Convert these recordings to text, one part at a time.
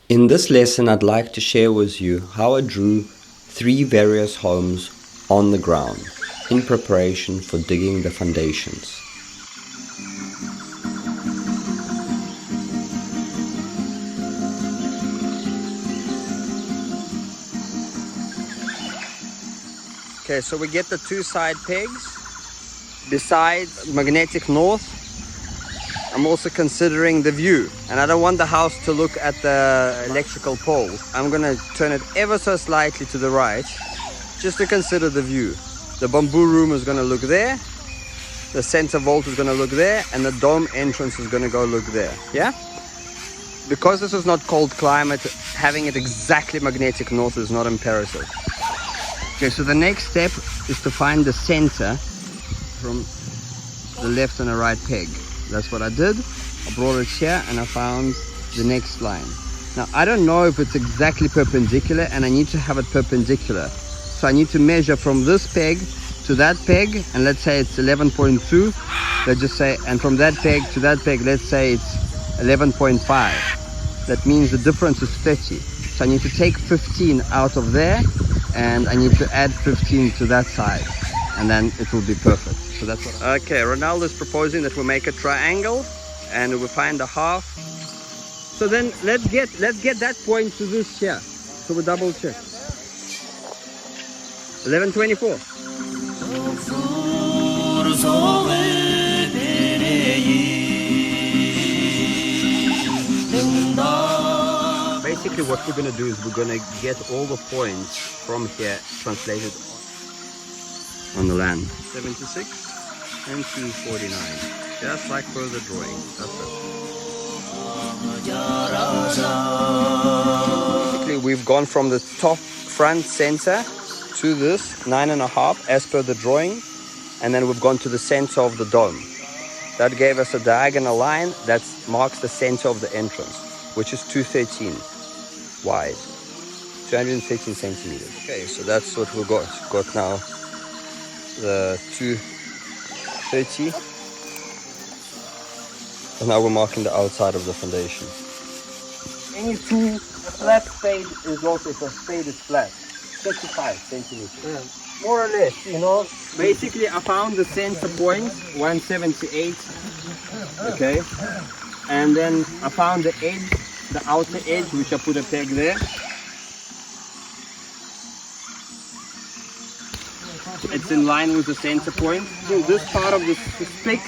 In this lesson, I'd like to share with you how I drew 3 various homes on the ground in preparation for digging the foundations. Okay, so we get the 2 side pegs. Besides magnetic north, I'm also considering the view, and I don't want the house to look at the electrical pole. I'm gonna turn it ever so slightly to the right, just to consider the view. The bamboo room is gonna look there, the center vault is gonna look there, and the dome entrance is gonna go look there, yeah? Because this is not cold climate, having it exactly magnetic north is not imperative. Okay, so the next step is to find the center from the left and the right peg. That's what I did. I brought it here and I found the next line. Now I don't know if it's exactly perpendicular, and I need to have it perpendicular. So I need to measure from this peg to that peg, and let's say it's 11.2. Let's just say, and from that peg to that peg, let's say it's 11.5. That means the difference is 30. So I need to take 15 out of there, and I need to add 15 to that side, and then it will be perfect. So that's what okay, Ronaldo is proposing that we make a triangle and we find a half. So then let's get that point to this here. So we double check. 11.24. Basically what we're gonna do is we're gonna get all the points from here translated on the land. 76 and 249, just like per the drawing. That's it. Basically we've gone from the top front center to this 9.5 as per the drawing, and then we've gone to the center of the dome. That gave us a diagonal line that marks the center of the entrance, which is 213 wide, 213 centimeters. Okay, so that's what we've got now. The 230, and now we're marking the outside of the foundation. Any tool, a flat spade is also, if a spade is flat, 35 centimeters. Yeah. More or less, you know. Basically I found the center point, 178, okay, and then I found the edge, the outer edge, which I put a peg there. It's in line with the center point. So this part of this pick,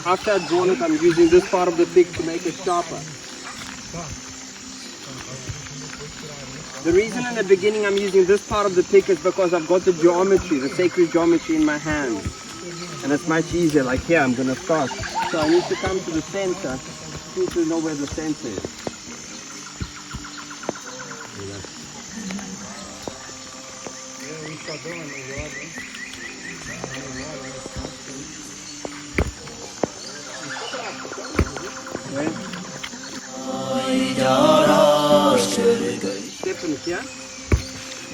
after I've drawn it, I'm using this part of the pick to make it sharper. The reason in the beginning I'm using this part of the pick is because I've got the geometry, the sacred geometry in my hand, and it's much easier. Like here, I'm gonna start. So I need to come to the center. I need to know where the center is. Step in here.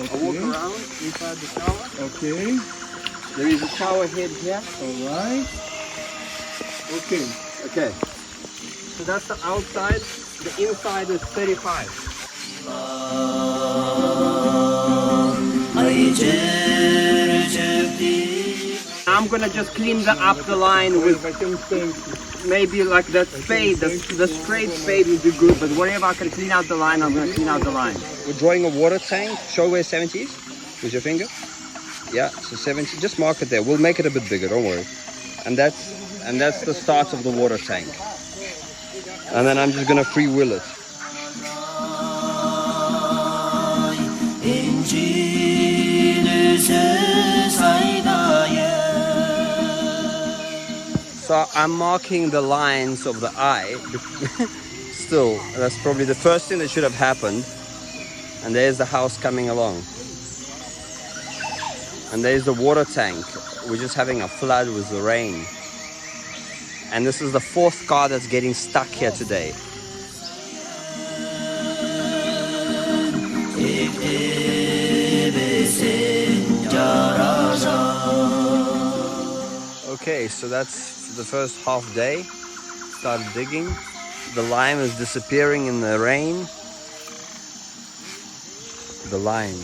Okay. I walk around inside the shower. Okay. There is a shower head here. Alright. Okay. Okay. So that's the outside. The inside is 35. I'm gonna just clean up the line with maybe like that spade, the straight spade would be good, but wherever I can clean out the line, I'm gonna clean out the line. We're drawing a water tank. Show where 70 is with your finger. Yeah, so 70, just mark it there. We'll make it a bit bigger, don't worry. And that's the start of the water tank. And then I'm just gonna freewheel it. So I'm marking the lines of the eye. Still, that's probably the first thing that should have happened. And there's the house coming along. And there's the water tank. We're just having a flood with the rain. And this is the 4th car that's getting stuck here today. Okay, so that's the first half day. Started digging. The lime is disappearing in the rain. The lime.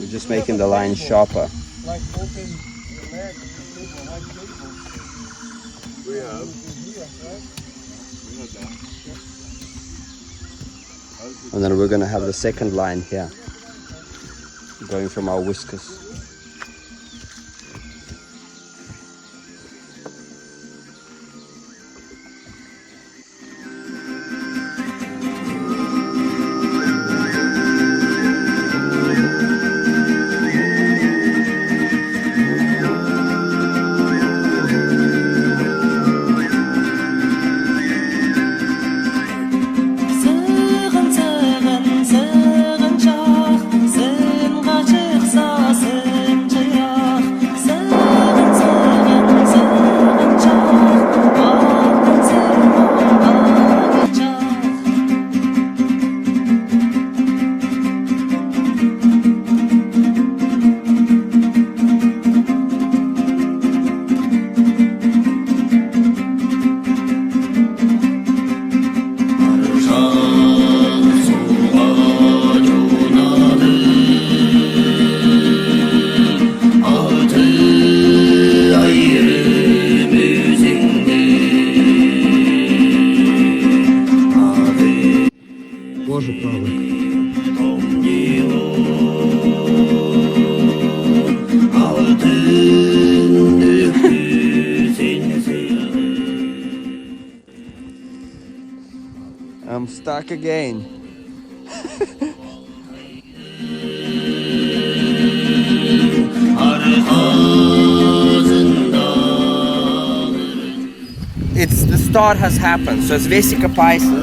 Just making the line sharper. Like open the leg, white cable. We have. Here, right? We have that. And then we're going to have the second line here, going from our whiskers. Боже правый. I'm stuck again. It's the start has happened, so it's Vesica Pisces.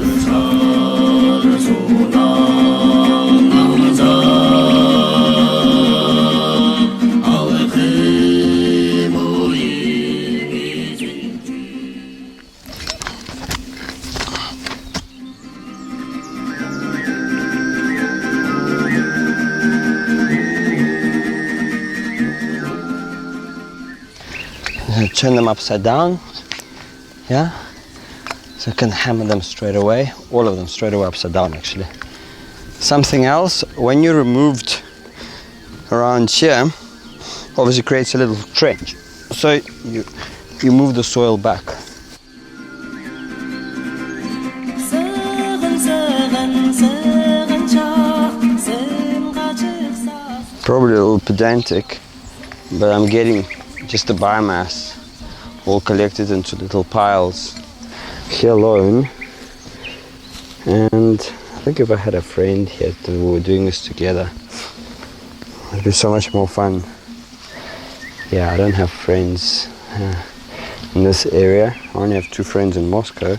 Turn them upside down, yeah, so I can hammer them straight away, all of them straight away upside down actually. Something else, when you removed around here, obviously creates a little trench, so you move the soil back. Probably a little pedantic, but I'm getting just the biomass all collected into little piles here alone. And I think if I had a friend here and we were doing this together, it'd be so much more fun. Yeah, I don't have friends in this area. I only have 2 friends in Moscow,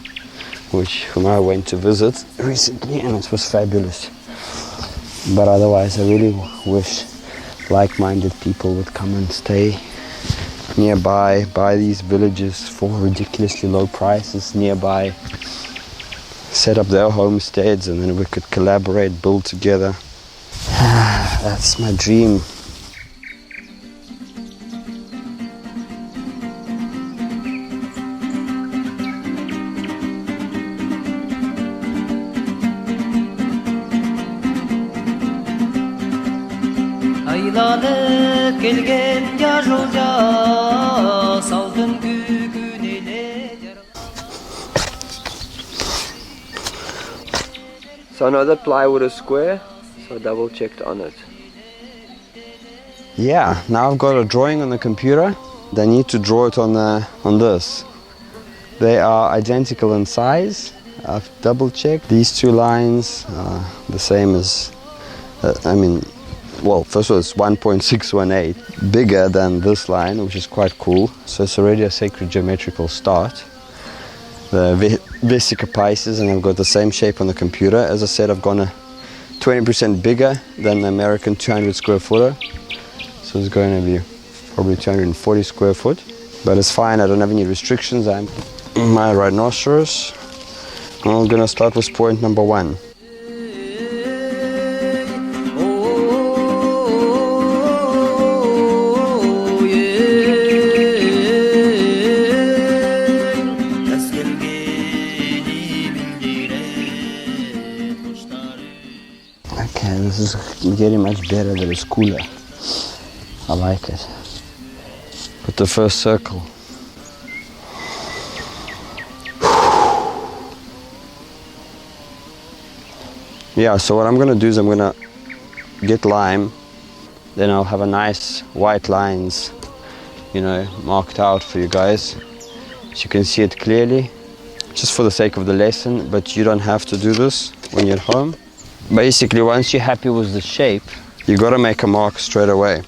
whom I went to visit recently, and it was fabulous. But otherwise, I really wish like-minded people would come and stay nearby, buy these villages for ridiculously low prices nearby, set up their homesteads, and then we could collaborate, build together. That's my dream. Айланып келген жажылжа салдың күгін еле. So I know that plywood is square, so I double checked on it. Yeah, now I've got a drawing on the computer. I need to draw it on this. They are identical in size. I've double checked. These two lines are the same as, well, first of all, it's 1.618, bigger than this line, which is quite cool. So it's already a sacred geometrical start. The vesica Pisces, and I've got the same shape on the computer. As I said, I've gone a 20% bigger than the American 200 square footer. So it's going to be probably 240 square foot. But it's fine, I don't have any restrictions. I'm my rhinoceros. I'm going to start with point number 1. Okay, this is getting much better, but it's cooler. I like it. Put the first circle. Yeah, so what I'm going to do is I'm going to get lime, then I'll have a nice white lines, marked out for you guys, so you can see it clearly, just for the sake of the lesson, but you don't have to do this when you're at home. Basically, once you're happy with the shape, you got to make a mark straight away.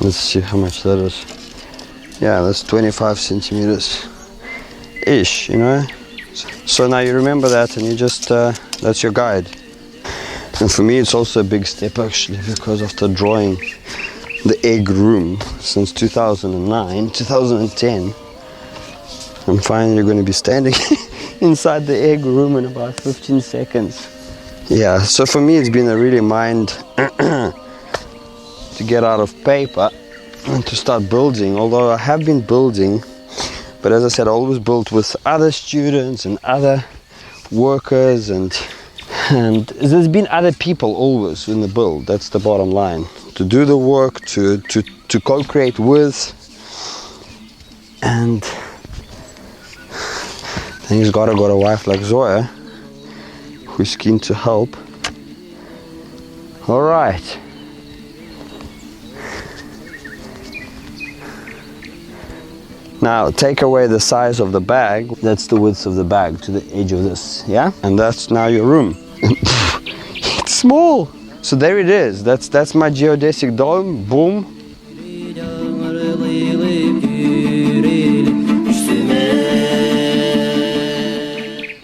Let's see how much that is. Yeah, that's 25 centimeters ish, So now you remember that, and you just, that's your guide. And for me it's also a big step actually, because after drawing the egg room since 2009, 2010, I'm finally going to be standing inside the egg room in about 15 seconds. Yeah, so for me it's been a really mind to get out of paper and to start building, although I have been building, but as I said, I always built with other students and other workers, and there's been other people always in the build. That's the bottom line, to do the work, to co-create with, and then he's got a wife like Zoya who's keen to help. All right. Now take away the size of the bag. That's the width of the bag to the edge of this, yeah? And that's now your room. It's small. So there it is. That's my geodesic dome. Boom.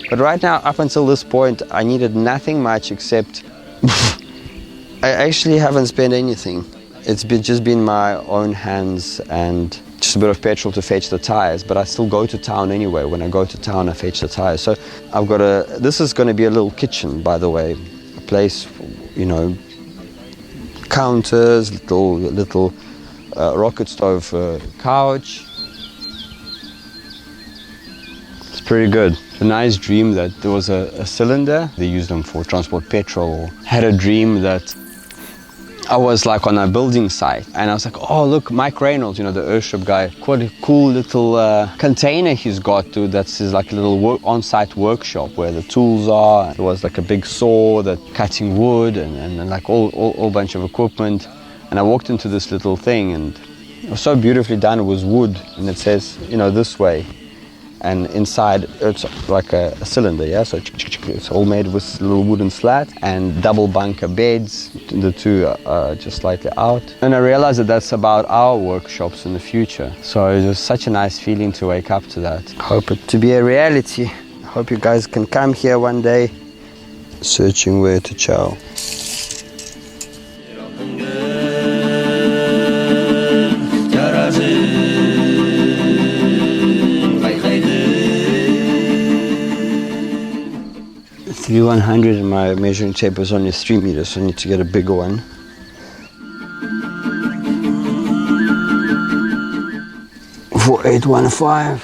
But right now, up until this point, I needed nothing much except I actually haven't spent anything. It's just been my own hands and just a bit of petrol to fetch the tires, but I still go to town anyway. When I go to town, I fetch the tires. So I've got this is going to be a little kitchen, by the way, a place for, counters, little rocket stove couch. It's pretty good. A nice dream that there was a cylinder. They used them for transport petrol. Had a dream that I was like on a building site, and I was like, oh look, Mike Reynolds, the Earthship guy, quite a cool little container he's got to, that's his like a little on-site workshop where the tools are. There was like a big saw that cutting wood and like all bunch of equipment. And I walked into this little thing, and it was so beautifully done. It was wood, and it says, this way. and inside it's like a cylinder, yeah, so it's all made with little wooden slat and double bunker beds. The two are just slightly out, and I realized that that's about our workshops in the future, so it was such a nice feeling to wake up to that. Hope it to be a reality. Hope you guys can come here one day. Searching where to chow. Three 100 and my measuring tape is only 3 meters, so I need to get a bigger one. For 815.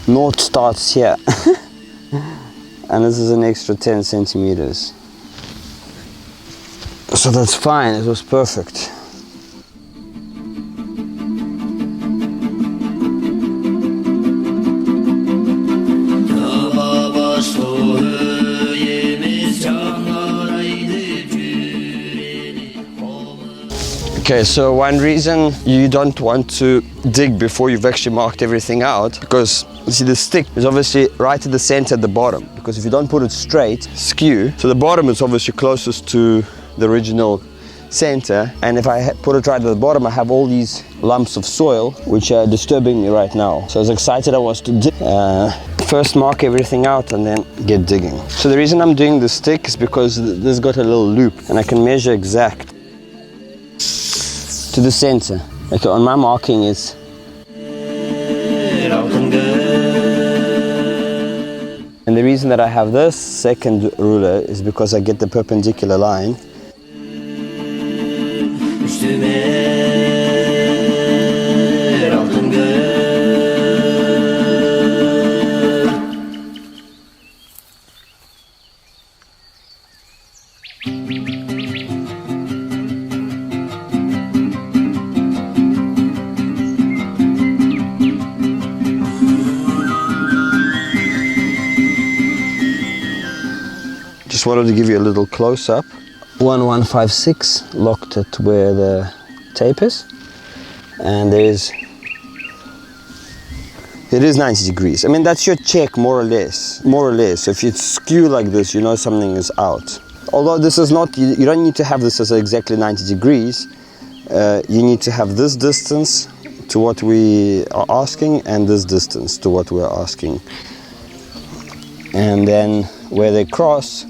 North starts here. And this is an extra 10 centimeters. So that's fine, it was perfect. Okay, so one reason you don't want to dig before you've actually marked everything out, because you see the stick is obviously right at the center at the bottom, because if you don't put it straight, skew, so the bottom is obviously closest to the original center, and if I put it right at the bottom, I have all these lumps of soil which are disturbing me right now. So I was excited I was to dig. First mark everything out and then get digging. So the reason I'm doing the stick is because this got a little loop and I can measure exact to the center. Okay, on my marking it's and the reason that I have this second ruler is because I get the perpendicular line. Just wanted to give you a little close-up. 1156 locked it where the tape is, and it is 90 degrees. I mean, that's your check more or less. So if you skew like this, you know something is out. Although this is not, you don't need to have this as exactly 90 degrees. You need to have this distance to what we are asking and this distance to what we're asking. And then where they cross,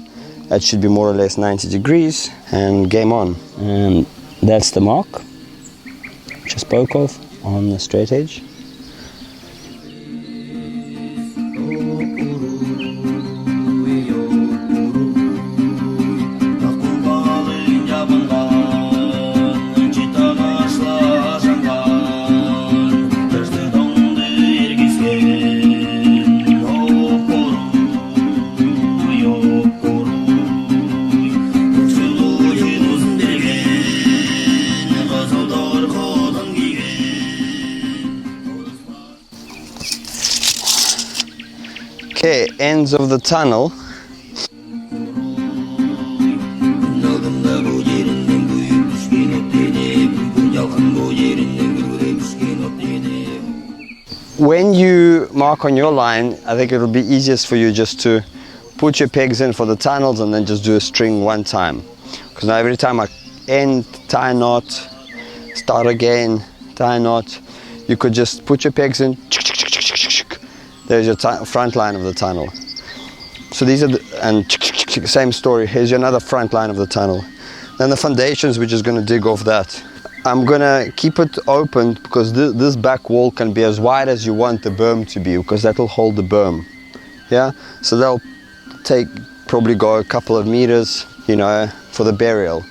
that should be more or less 90 degrees, and game on. And that's the mark, which I spoke of on the straight edge. Okay, ends of the tunnel. When you mark on your line, I think it'll be easiest for you just to put your pegs in for the tunnels and then just do a string one time. Because now every time I end, tie knot, start again, tie knot, you could just put your pegs in. There's your front line of the tunnel. So these are and same story. Here's your another front line of the tunnel. Then the foundations, we're just going to dig off that. I'm going to keep it open because this back wall can be as wide as you want the berm to be, because that will hold the berm. Yeah, so they'll probably go a couple of meters, you know, for the burial.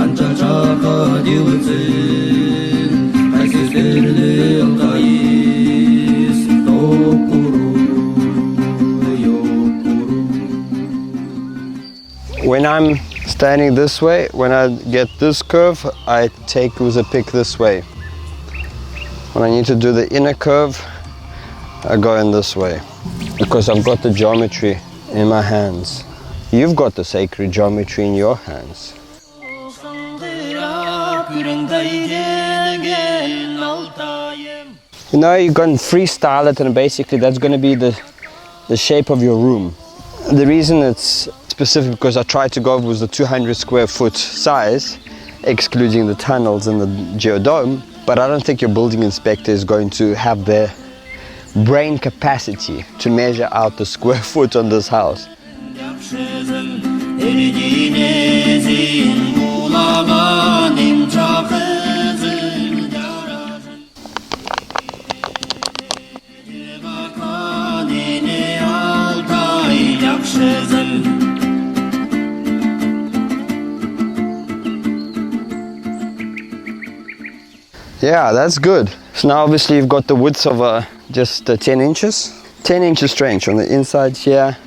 Qancha chaqa diwitsin, qaysizdirdi alqayı. I'm standing this way, when I get this curve, I take with a pick this way. When I need to do the inner curve, I go in this way, because I've got the geometry in my hands. You've got the sacred geometry in your hands. You know, you can freestyle it, and basically that's going to be the shape of your room. The reason it's specific because I tried to go with the 200 square foot size, excluding the tunnels and the geodome, but I don't think your building inspector is going to have the brain capacity to measure out the square foot on this house. Yeah, that's good. So now obviously you've got the width of just 10 inches. 10 inches trench on the inside here,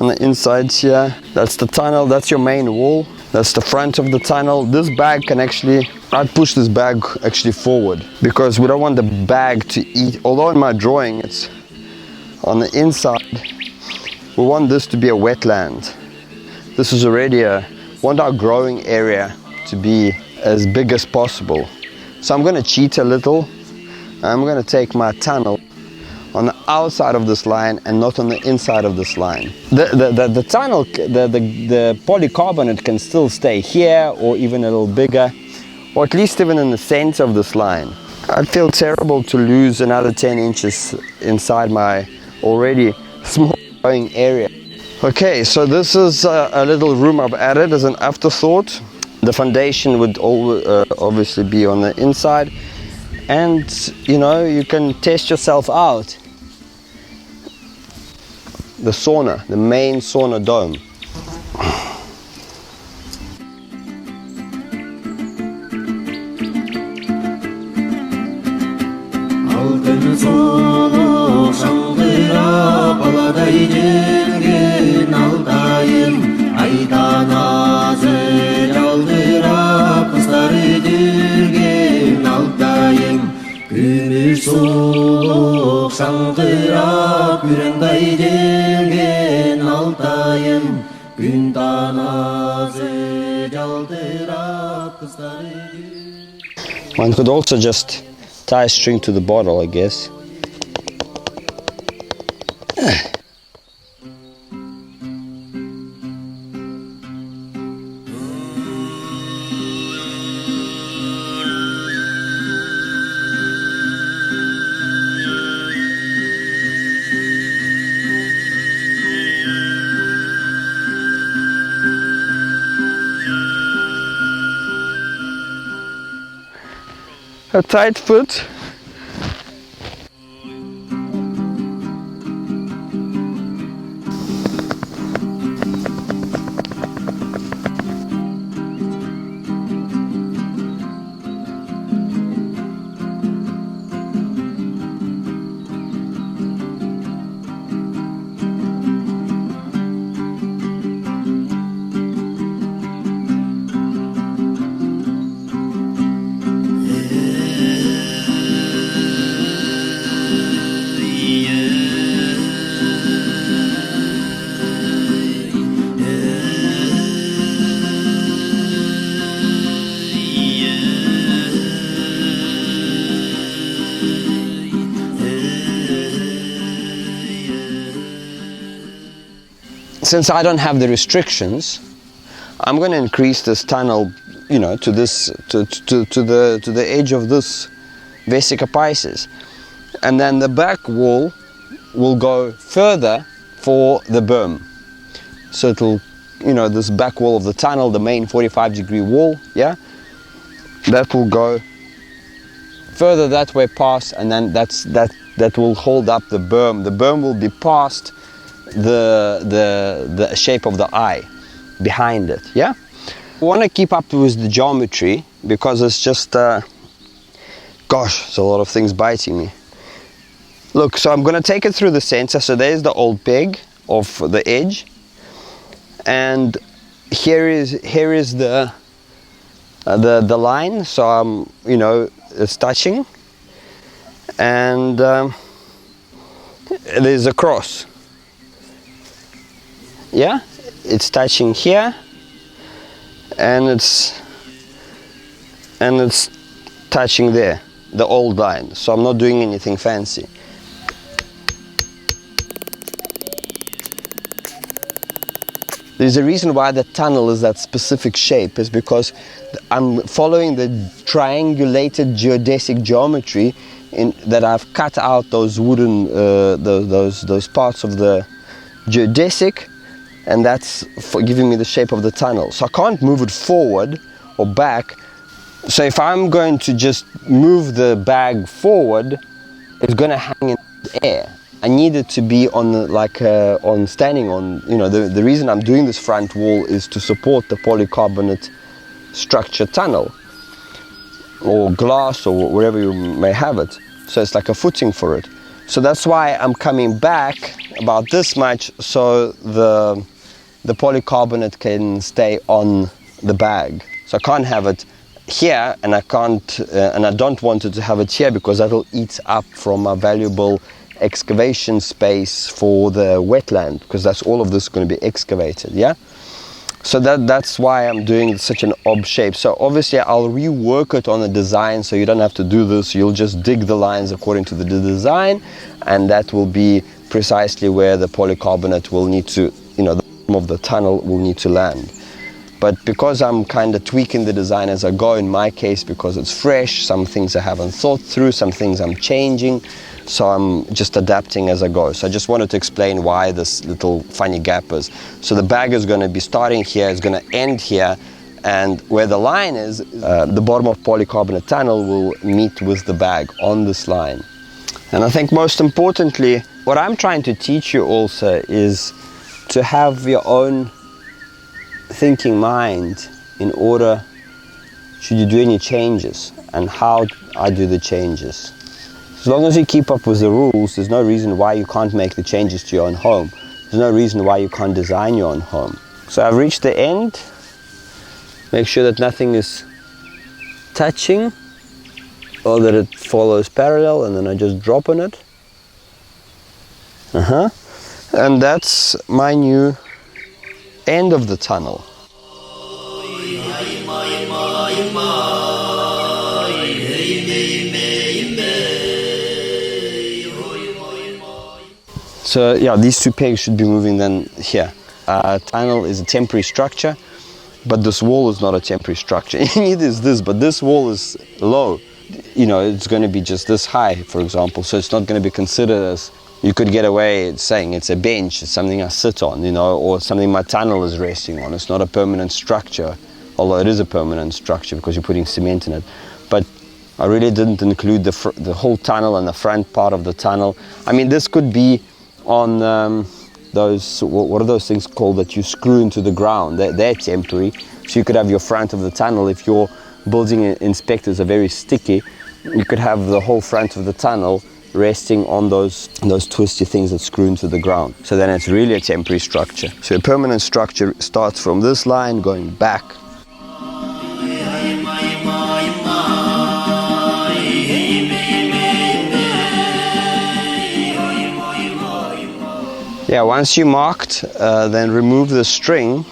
on the inside here. That's the tunnel, that's your main wall. That's the front of the tunnel. This bag can actually, I'd push this bag actually forward because we don't want the bag to eat, although in my drawing it's on the inside, we want this to be a wetland. This is already want our growing area to be as big as possible. So I'm going to cheat a little. I'm going to take my tunnel on the outside of this line and not on the inside of this line. The tunnel, the polycarbonate can still stay here or even a little bigger, or at least even in the center of this line. I'd feel terrible to lose another 10 inches inside my already small growing area. Okay, so this is a little room I've added as an afterthought. The foundation would obviously be on the inside, and you know, you can test yourself out. The sauna, the main sauna dome. One could also just tie a string to the bottle, I guess. A tight fit. Since I don't have the restrictions, I'm going to increase this tunnel, you know, to this to the edge of this Vesica Pisces, and then the back wall will go further for the berm. So it'll, you know, this back wall of the tunnel, the main 45-degree wall, yeah, that will go further that way past, and then that will hold up the berm. The berm will be past the shape of the eye behind it, yeah. We want to keep up with the geometry because it's just gosh, there's a lot of things biting me. Look, so I'm going to take it through the center. So there's the old peg of the edge, and here is the line, so I'm, you know, it's touching, and there's a cross. Yeah, it's touching here, and it's touching there, the old line. So I'm not doing anything fancy. There's a reason why the tunnel is that specific shape, is because I'm following the triangulated geodesic geometry that I've cut out those wooden, those parts of the geodesic, and that's for giving me the shape of the tunnel. So I can't move it forward or back. So if I'm going to just move the bag forward, it's going to hang in the air. I need it to be on the, standing on, you know, the reason I'm doing this front wall is to support the polycarbonate structure tunnel, or glass, or wherever you may have it. So it's like a footing for it. So that's why I'm coming back about this much, so the polycarbonate can stay on the bag. So I can't have it here, and I can't, and I don't want it to have it here, because that'll eat up from my valuable excavation space for the wetland, because that's all of this is going to be excavated. Yeah, so that's why I'm doing such an odd shape. So obviously I'll rework it on the design, so you don't have to do this. You'll just dig the lines according to the design, and that will be precisely where the polycarbonate will need to, you know, the bottom of the tunnel will need to land. But because I'm kind of tweaking the design as I go, in my case, because it's fresh, some things I haven't thought through, some things I'm changing, so I'm just adapting as I go. So I just wanted to explain why this little funny gap is. So the bag is going to be starting here, it's going to end here, and where the line is, the bottom of polycarbonate tunnel will meet with the bag on this line. And I think most importantly, what I'm trying to teach you also is to have your own thinking mind in order, should you do any changes, and how I do the changes. As long as you keep up with the rules, there's no reason why you can't make the changes to your own home. There's no reason why you can't design your own home. So I've reached the end. Make sure that nothing is touching, or that it follows parallel, and then I just drop on it. And that's my new end of the tunnel. So yeah, these two pegs should be moving then here. Tunnel is a temporary structure, but this wall is not a temporary structure. Neither is this, but this wall is low. You know, it's going to be just this high, for example, so it's not going to be considered as, you could get away saying it's a bench, it's something I sit on, you know, or something my tunnel is resting on. It's not a permanent structure, although it is a permanent structure because you're putting cement in it. But I really didn't include the whole tunnel and the front part of the tunnel. I mean, this could be on those, what are those things called that you screw into the ground? They're temporary. So you could have your front of the tunnel. If your building inspectors are very sticky, you could have the whole front of the tunnel resting on those twisty things that screw into the ground. So then it's really a temporary structure. So a permanent structure starts from this line going back. Yeah, once you marked, then remove the string,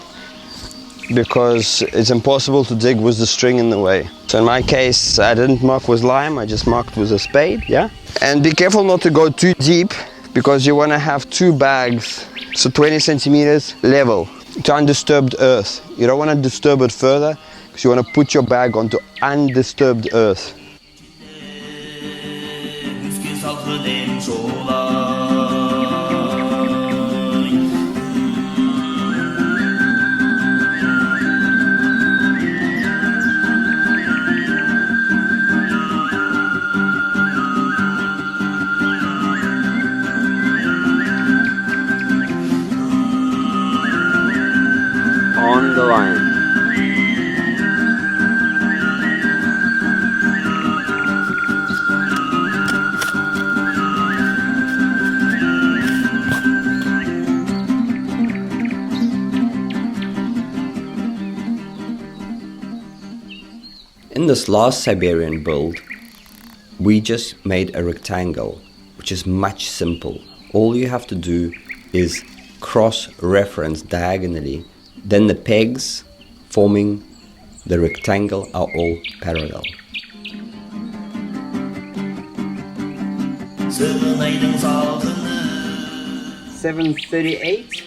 because it's impossible to dig with the string in the way. So in my case, I didn't mark with lime, I just marked with a spade, yeah? And be careful not to go too deep, because you want to have two bags, so 20 centimeters level, to undisturbed earth. You don't want to disturb it further, because you want to put your bag onto undisturbed earth. On the line. this last Siberian build, we just made a rectangle, which is much simple. All you have to do is cross-reference diagonally, then the pegs forming the rectangle are all parallel. Sığınaydım saltını 738,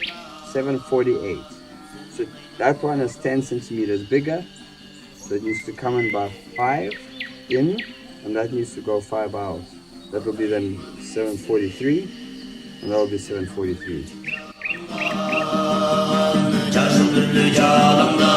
748. So that one is 10 centimeters bigger. So it needs to come in by 5 in, and that needs to go 5 out. That will be then 743, and that will be 743. Çarşı gönlü çalanda